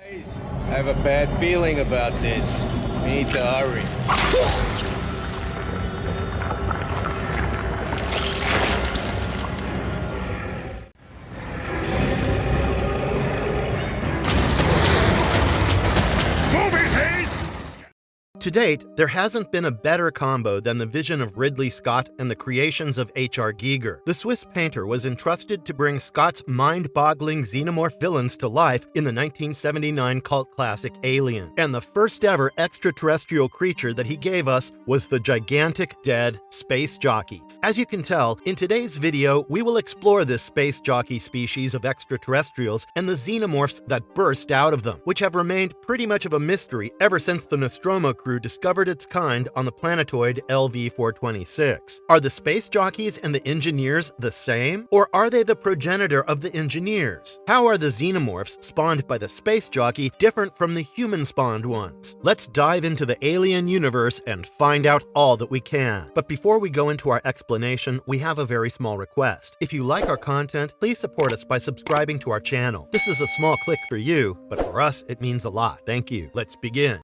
Guys, I have a bad feeling about this. We need to hurry. To date, there hasn't been a better combo than the vision of Ridley Scott and the creations of H.R. Giger. The Swiss painter was entrusted to bring Scott's mind-boggling xenomorph villains to life in the 1979 cult classic Alien. And the first ever extraterrestrial creature that he gave us was the gigantic, dead Space Jockey. As you can tell, in today's video, we will explore this Space Jockey species of extraterrestrials and the xenomorphs that burst out of them, which have remained pretty much of a mystery ever since the Nostromo crew discovered its kind on the planetoid LV-426. Are the Space Jockeys and the Engineers the same? Or are they the progenitor of the Engineers? How are the xenomorphs spawned by the Space Jockey different from the human-spawned ones? Let's dive into the alien universe and find out all that we can. But before we go into our explanation, we have a very small request. If you like our content, please support us by subscribing to our channel. This is a small click for you, but for us, it means a lot. Thank you. Let's begin.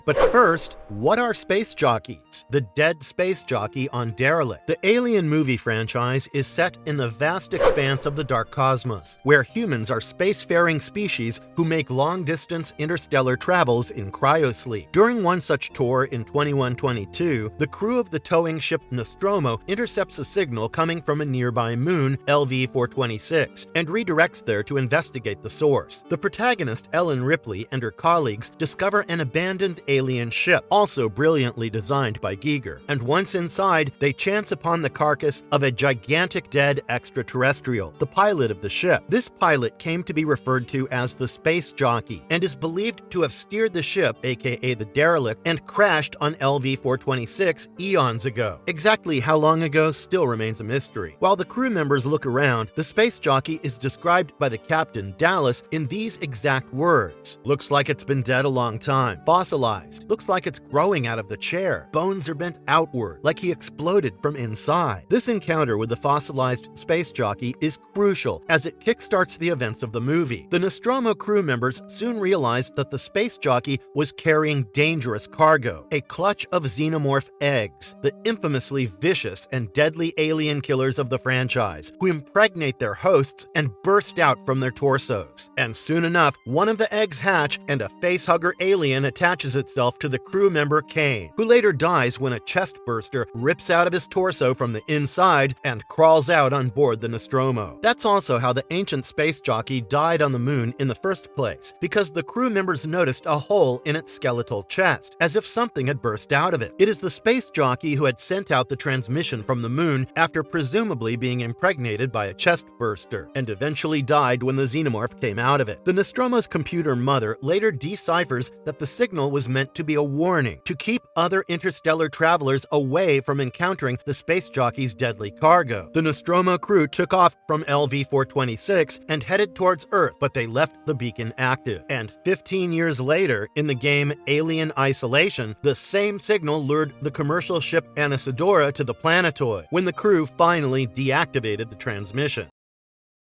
But first, what are Space Jockeys? The dead Space Jockey on Derelict. The Alien movie franchise is set in the vast expanse of the dark cosmos, where humans are spacefaring species who make long-distance interstellar travels in cryosleep. During one such tour in 2122, the crew of the towing ship Nostromo intercepts a signal coming from a nearby moon, LV-426, and redirects there to investigate the source. The protagonist, Ellen Ripley, and her colleagues discover an abandoned alien ship, also brilliantly designed by Giger, and once inside, they chance upon the carcass of a gigantic dead extraterrestrial, the pilot of the ship. This pilot came to be referred to as the Space Jockey, and is believed to have steered the ship, aka the Derelict, and crashed on LV-426 eons ago. Exactly how long ago still remains a mystery. While the crew members look around, the Space Jockey is described by the captain, Dallas, in these exact words. "Looks like it's been dead a long time. Fossilized. Looks like it's growing out of the chair. Bones are bent outward, like he exploded from inside." This encounter with the fossilized Space Jockey is crucial, as it kickstarts the events of the movie. The Nostromo crew members soon realized that the Space Jockey was carrying dangerous cargo, a clutch of xenomorph eggs, the infamously vicious and deadly alien killers of the franchise, who impregnate their hosts and burst out from their torsos. And soon enough, one of the eggs hatch, and a facehugger alien attaches itself to the crew member Kane, who later dies when a chest burster rips out of his torso from the inside and crawls out on board the Nostromo. That's also how the ancient Space Jockey died on the moon in the first place, because the crew members noticed a hole in its skeletal chest, as if something had burst out of it. It is the Space Jockey who had sent out the transmission from the moon after presumably being impregnated by a chest burster, and eventually died when the xenomorph came out of it. The Nostromo's computer mother later deciphers that the signal was meant to be a warning to keep other interstellar travelers away from encountering the Space Jockey's deadly cargo. The Nostromo crew took off from LV-426 and headed towards Earth, but they left the beacon active. And 15 years later, in the game Alien Isolation, the same signal lured the commercial ship Anasadora to the planetoid, when the crew finally deactivated the transmission.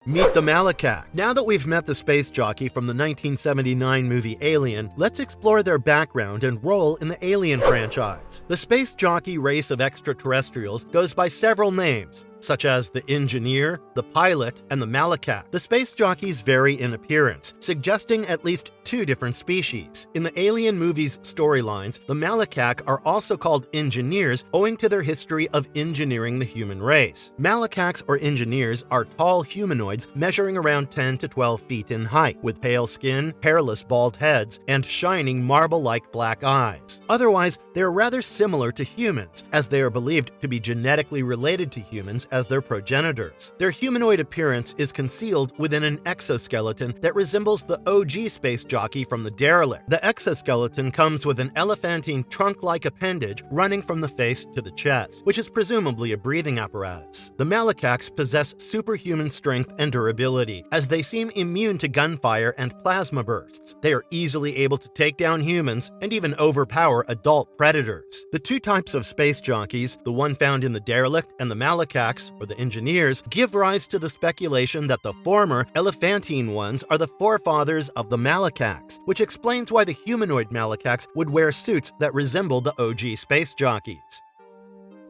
Meet the Macaque. Now that we've met the Space Jockey from the 1979 movie Alien, let's explore their background and role in the Alien franchise. The Space Jockey race of extraterrestrials goes by several names, such as the Engineer, the Pilot, and the Macaque. The Space Jockeys vary in appearance, suggesting at least two different species. In the Alien movies' storylines, the Macaque are also called Engineers owing to their history of engineering the human race. Macaques or Engineers are tall humanoids measuring around 10 to 12 feet in height, with pale skin, hairless bald heads, and shining marble-like black eyes. Otherwise, they're rather similar to humans, as they are believed to be genetically related to humans as their progenitors. Their humanoid appearance is concealed within an exoskeleton that resembles the OG Space Jockey from the Derelict. The exoskeleton comes with an elephantine trunk-like appendage running from the face to the chest, which is presumably a breathing apparatus. The Macaques possess superhuman strength and durability, as they seem immune to gunfire and plasma bursts. They are easily able to take down humans and even overpower adult predators. The two types of Space Jockeys, the one found in the Derelict and the Macaques, enigmatics, or the engineers, give rise to the speculation that the former elephantine ones are the forefathers of the Malacax, which explains why the humanoid Malacax would wear suits that resemble the OG space jockeys.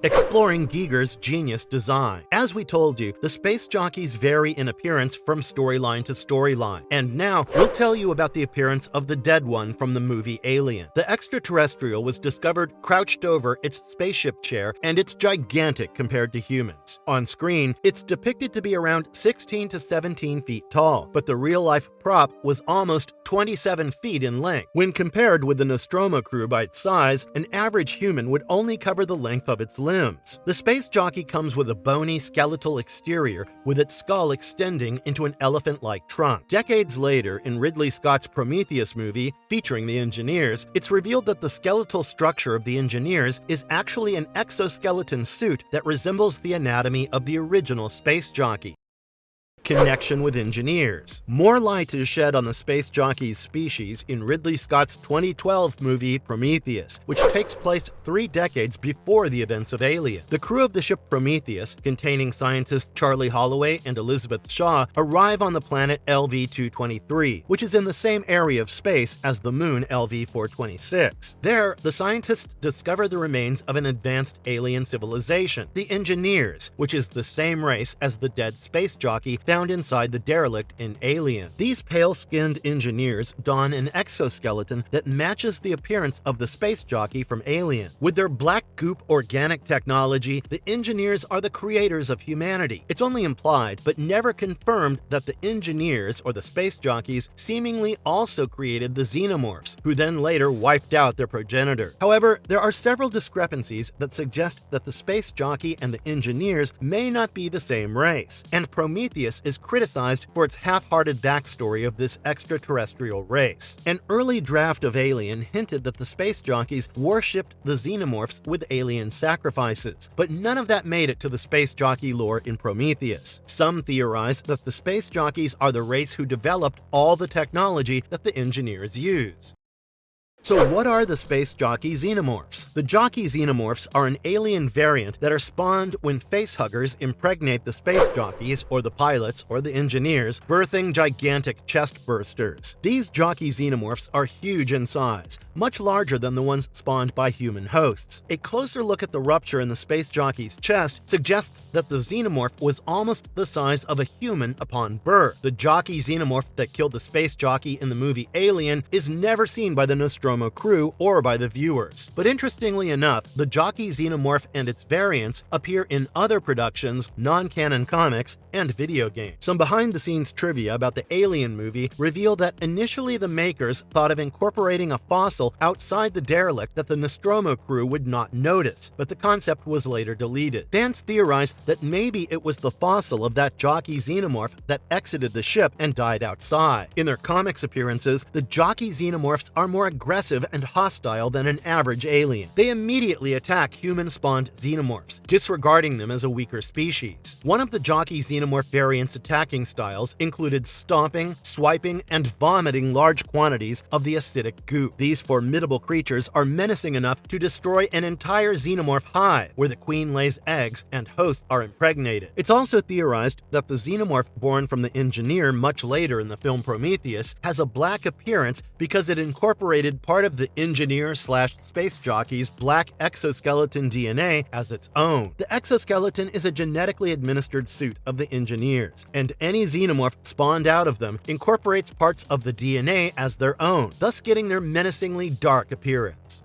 Exploring Giger's genius design. As we told you, the space jockeys vary in appearance from storyline to storyline. And now, we'll tell you about the appearance of the dead one from the movie Alien. The extraterrestrial was discovered crouched over its spaceship chair, and it's gigantic compared to humans. On screen, it's depicted to be around 16 to 17 feet tall, but the real-life prop was almost 27 feet in length. When compared with the Nostromo crew by its size, an average human would only cover the length of its limbs. The space jockey comes with a bony skeletal exterior with its skull extending into an elephant-like trunk. Decades later, in Ridley Scott's Prometheus movie featuring the engineers, it's revealed that the skeletal structure of the engineers is actually an exoskeleton suit that resembles the anatomy of the original space jockey. Connection with engineers. More light is shed on the space jockey's species in Ridley Scott's 2012 movie Prometheus, which takes place 3 decades before the events of Alien. The crew of the ship Prometheus, containing scientists Charlie Holloway and Elizabeth Shaw, arrive on the planet LV-223, which is in the same area of space as the moon LV-426. There, the scientists discover the remains of an advanced alien civilization, the Engineers, which is the same race as the dead space jockey found inside the derelict in Alien. These pale-skinned engineers don an exoskeleton that matches the appearance of the space jockey from Alien. With their black goop organic technology, the engineers are the creators of humanity. It's only implied, but never confirmed, that the engineers, or the space jockeys, seemingly also created the Xenomorphs, who then later wiped out their progenitor. However, there are several discrepancies that suggest that the space jockey and the engineers may not be the same race, and Prometheus is criticized for its half-hearted backstory of this extraterrestrial race. An early draft of Alien hinted that the space jockeys worshipped the Xenomorphs with alien sacrifices, but none of that made it to the space jockey lore in Prometheus. Some theorize that the space jockeys are the race who developed all the technology that the engineers use. So what are the Space Jockey Xenomorphs? The Jockey Xenomorphs are an alien variant that are spawned when facehuggers impregnate the space jockeys, or the pilots, or the engineers, birthing gigantic chest bursters. These Jockey Xenomorphs are huge in size, much larger than the ones spawned by human hosts. A closer look at the rupture in the space jockey's chest suggests that the Xenomorph was almost the size of a human upon birth. The Jockey Xenomorph that killed the space jockey in the movie Alien is never seen by the Nostromo crew or by the viewers. But interestingly enough, the Jockey Xenomorph and its variants appear in other productions, non-canon comics, and video games. Some behind-the-scenes trivia about the Alien movie reveal that initially the makers thought of incorporating a fossil outside the derelict that the Nostromo crew would not notice, but the concept was later deleted. Fans theorized that maybe it was the fossil of that Jockey Xenomorph that exited the ship and died outside. In their comics appearances, the Jockey Xenomorphs are more aggressive and hostile than an average alien. They immediately attack human-spawned xenomorphs, disregarding them as a weaker species. One of the Jockey Xenomorph variant's attacking styles included stomping, swiping, and vomiting large quantities of the acidic goop. These formidable creatures are menacing enough to destroy an entire xenomorph hive, where the queen lays eggs and hosts are impregnated. It's also theorized that the xenomorph born from the engineer much later in the film Prometheus has a black appearance because it incorporated part of the engineer/space jockey's black exoskeleton DNA as its own. The exoskeleton is a genetically administered suit of the engineers, and any xenomorph spawned out of them incorporates parts of the DNA as their own, thus getting their menacingly dark appearance.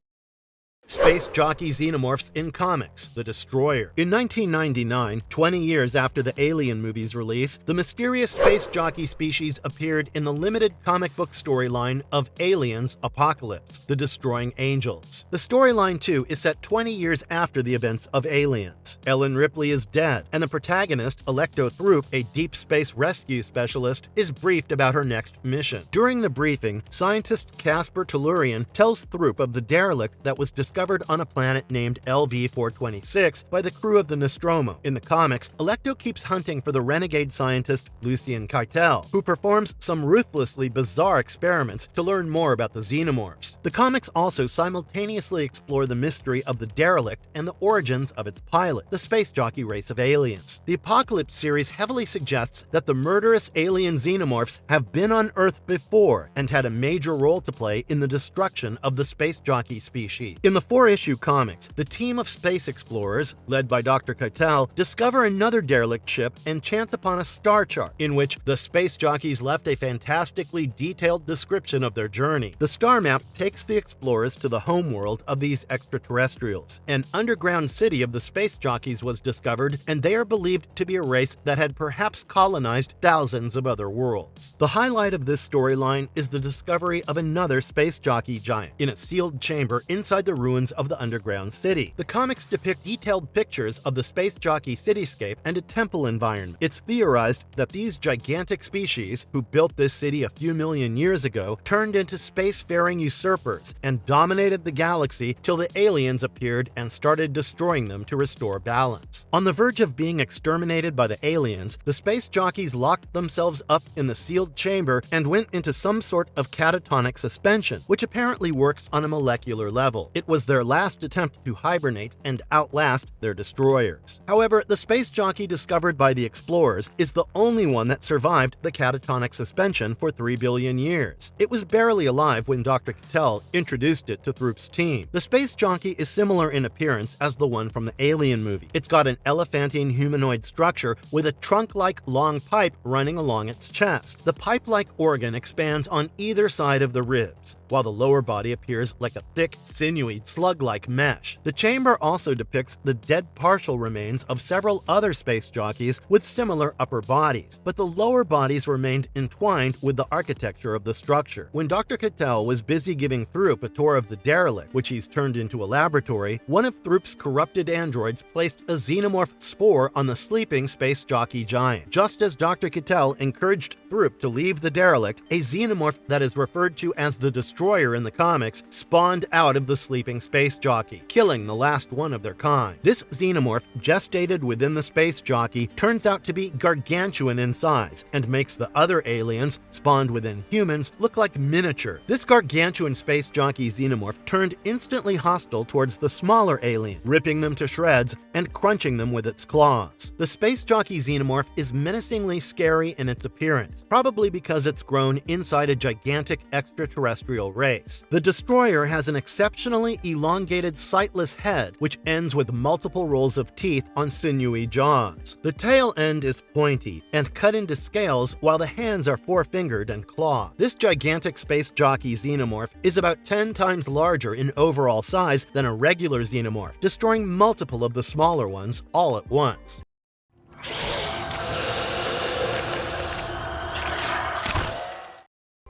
Space Jockey Xenomorphs in comics, The Destroyer. In 1999, 20 years after the Alien movie's release, the mysterious space jockey species appeared in the limited comic book storyline of Aliens Apocalypse, The Destroying Angels. The storyline, too, is set 20 years after the events of Aliens. Ellen Ripley is dead, and the protagonist, Electo Throop, a deep space rescue specialist, is briefed about her next mission. During the briefing, scientist Casper Tellurian tells Throop of the derelict that was discovered discovered on a planet named LV-426 by the crew of the Nostromo. In the comics, Electro keeps hunting for the renegade scientist Lucien Keitel, who performs some ruthlessly bizarre experiments to learn more about the Xenomorphs. The comics also simultaneously explore the mystery of the derelict and the origins of its pilot, the Space Jockey race of aliens. The Apocalypse series heavily suggests that the murderous alien Xenomorphs have been on Earth before and had a major role to play in the destruction of the Space Jockey species. In the 4-issue comics, the team of space explorers, led by Dr. Keitel, discover another derelict ship and chance upon a star chart in which the Space Jockeys left a fantastically detailed description of their journey. The star map takes the explorers to the homeworld of these extraterrestrials. An underground city of the Space Jockeys was discovered, and they are believed to be a race that had perhaps colonized thousands of other worlds. The highlight of this storyline is the discovery of another Space Jockey giant in a sealed chamber inside the ruins of the underground city. The comics depict detailed pictures of the Space Jockey cityscape and a temple environment. It's theorized that these gigantic species, who built this city a few million years ago, turned into spacefaring usurpers and dominated the galaxy till the aliens appeared and started destroying them to restore balance. On the verge of being exterminated by the aliens, the Space Jockeys locked themselves up in the sealed chamber and went into some sort of catatonic suspension, which apparently works on a molecular level. It was their last attempt to hibernate and outlast their destroyers. However, the Space Jockey discovered by the explorers is the only one that survived the catatonic suspension for 3 billion years. It was barely alive when Dr. Keitel introduced it to Throop's team. The Space Jockey is similar in appearance as the one from the Alien movie. It's got an elephantine humanoid structure with a trunk-like long pipe running along its chest. The pipe-like organ expands on either side of the ribs, while the lower body appears like a thick, sinewy, slug-like mesh. The chamber also depicts the dead partial remains of several other Space Jockeys with similar upper bodies, but the lower bodies remained entwined with the architecture of the structure. When Dr. Keitel was busy giving Throop a tour of the derelict, which he's turned into a laboratory, one of Throop's corrupted androids placed a Xenomorph spore on the sleeping Space Jockey giant. Just as Dr. Keitel encouraged Throop to leave the derelict, a Xenomorph that is referred to as the Destroyer in the comics spawned out of the sleeping Space Jockey, killing the last one of their kind. This Xenomorph, gestated within the Space Jockey, turns out to be gargantuan in size and makes the other aliens, spawned within humans, look like miniature. This gargantuan Space Jockey Xenomorph turned instantly hostile towards the smaller alien, ripping them to shreds and crunching them with its claws. The Space Jockey Xenomorph is menacingly scary in its appearance, probably because it's grown inside a gigantic extraterrestrial race. The Destroyer has an exceptionally elongated sightless head, which ends with multiple rows of teeth on sinewy jaws. The tail end is pointy and cut into scales, while the hands are four-fingered and clawed. This gigantic Space Jockey Xenomorph is about 10 times larger in overall size than a regular Xenomorph, destroying multiple of the smaller ones all at once.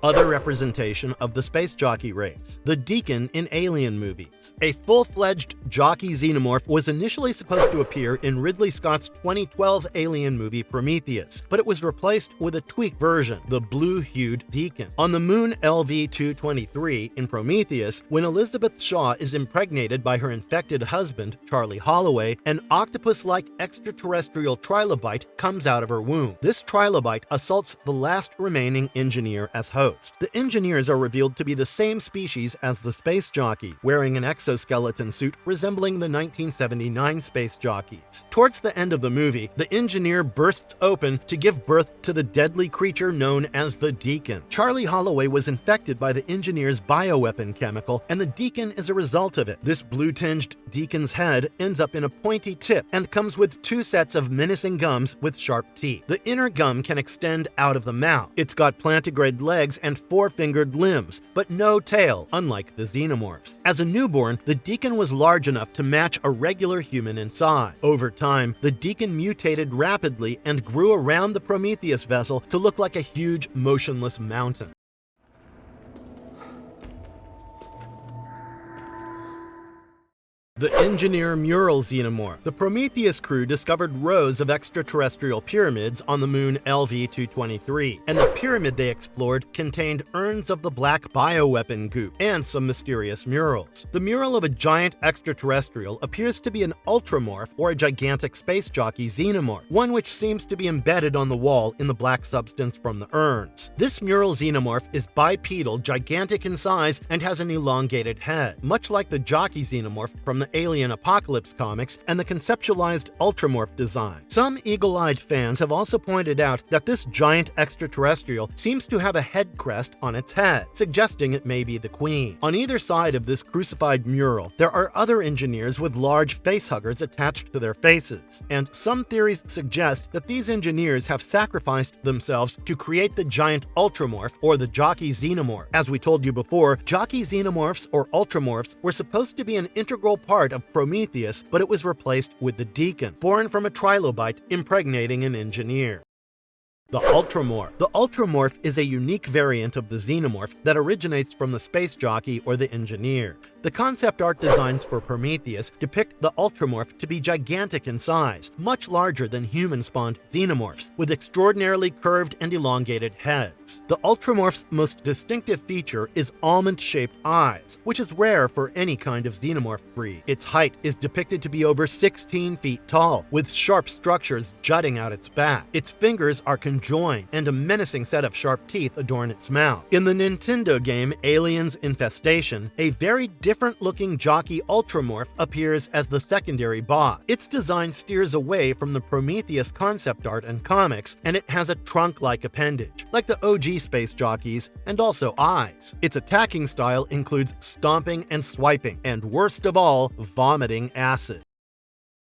Other representation of the Space Jockey race. The Deacon in Alien movies. A full-fledged Jockey Xenomorph was initially supposed to appear in Ridley Scott's 2012 Alien movie Prometheus, but it was replaced with a tweaked version, the blue-hued Deacon. On the moon LV-223 in Prometheus, when Elizabeth Shaw is impregnated by her infected husband, Charlie Holloway, an octopus-like extraterrestrial trilobite comes out of her womb. This trilobite assaults the last remaining engineer as host. The engineers are revealed to be the same species as the Space Jockey, wearing an exoskeleton suit resembling the 1979 Space Jockeys. Towards the end of the movie, the engineer bursts open to give birth to the deadly creature known as the Deacon. Charlie Holloway was infected by the engineer's bioweapon chemical, and the Deacon is a result of it. This blue-tinged Deacon's head ends up in a pointy tip and comes with 2 sets of menacing gums with sharp teeth. The inner gum can extend out of the mouth. It's got plantigrade legs and 4-fingered limbs, but no tail, unlike the Xenomorphs. As a newborn, the Deacon was large enough to match a regular human in size. Over time, the Deacon mutated rapidly and grew around the Prometheus vessel to look like a huge, motionless mountain. The Engineer Mural Xenomorph. The Prometheus crew discovered rows of extraterrestrial pyramids on the moon LV-223, and the pyramid they explored contained urns of the black bioweapon goop and some mysterious murals. The mural of a giant extraterrestrial appears to be an Ultramorph or a gigantic space jockey xenomorph, one which seems to be embedded on the wall in the black substance from the urns. This mural xenomorph is bipedal, gigantic in size, and has an elongated head, much like the Jockey Xenomorph from the Alien Apocalypse comics and the conceptualized Ultramorph design. Some eagle-eyed fans have also pointed out that this giant extraterrestrial seems to have a head crest on its head, suggesting it may be the Queen. On either side of this crucified mural, there are other engineers with large facehuggers attached to their faces, and some theories suggest that these engineers have sacrificed themselves to create the giant Ultramorph or the Jockey Xenomorph. As we told you before, Jockey Xenomorphs or Ultramorphs were supposed to be an integral part of Prometheus, but it was replaced with the Deacon, born from a trilobite impregnating an engineer. The Ultramorph. The Ultramorph is a unique variant of the Xenomorph that originates from the Space Jockey or the Engineer. The concept art designs for Prometheus depict the Ultramorph to be gigantic in size, much larger than human-spawned xenomorphs, with extraordinarily curved and elongated heads. The Ultramorph's most distinctive feature is almond-shaped eyes, which is rare for any kind of xenomorph breed. Its height is depicted to be over 16 feet tall, with sharp structures jutting out its back. Its fingers are conjoined, and a menacing set of sharp teeth adorn its mouth. In the Nintendo game Aliens Infestation, a very different-looking Jockey Ultramorph appears as the secondary boss. Its design steers away from the Prometheus concept art and comics, and it has a trunk-like appendage, like the OG Space Jockeys, and also eyes. Its attacking style includes stomping and swiping, and worst of all, vomiting acid.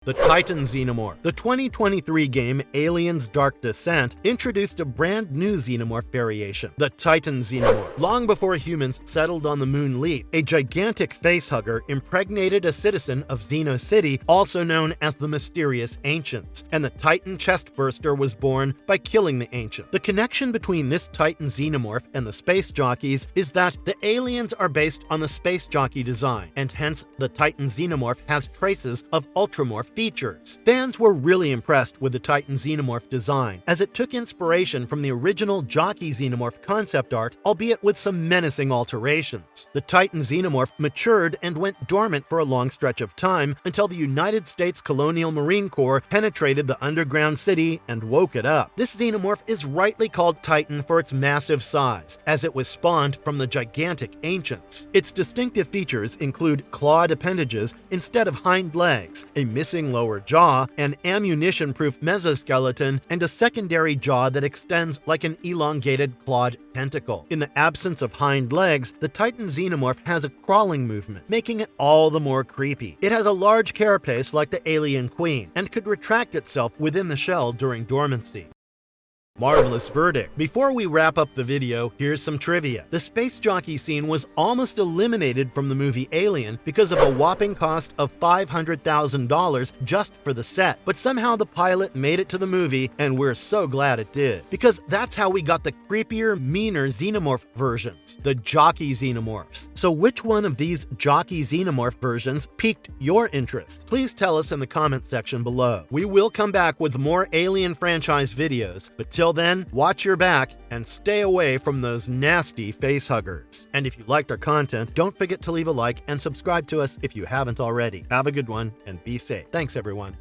The Titan Xenomorph. The 2023 game Aliens Dark Descent introduced a brand new xenomorph variation, the Titan Xenomorph. Long before humans settled on the moon Leaf, a gigantic facehugger impregnated a citizen of Xeno City, also known as the Mysterious Ancients, and the Titan Chestburster was born by killing the Ancient. The connection between this Titan Xenomorph and the Space Jockeys is that the aliens are based on the Space Jockey design, and hence the Titan Xenomorph has traces of Ultramorph features. Fans were really impressed with the Titan Xenomorph design, as it took inspiration from the original Jockey Xenomorph concept art, albeit with some menacing alterations. The Titan Xenomorph matured and went dormant for a long stretch of time until the United States Colonial Marine Corps penetrated the underground city and woke it up. This xenomorph is rightly called Titan for its massive size, as it was spawned from the gigantic Ancients. Its distinctive features include clawed appendages instead of hind legs, a missing lower jaw, an ammunition-proof mesoskeleton, and a secondary jaw that extends like an elongated clawed tentacle. In the absence of hind legs, the Titan Xenomorph has a crawling movement, making it all the more creepy. It has a large carapace like the alien Queen, and could retract itself within the shell during dormancy. Marvelous verdict. Before we wrap up the video, here's some trivia. The Space Jockey scene was almost eliminated from the movie Alien because of a whopping cost of $500,000 just for the set, but somehow the pilot made it to the movie, and we're so glad it did, because that's how we got the creepier, meaner xenomorph versions, the Jockey Xenomorphs. So which one of these Jockey Xenomorph versions piqued your interest? Please tell us in the comment section below. We will come back with more Alien franchise videos, but till then, watch your back and stay away from those nasty facehuggers. And if you liked our content, don't forget to leave a like and subscribe to us if you haven't already. Have a good one and be safe. Thanks, everyone.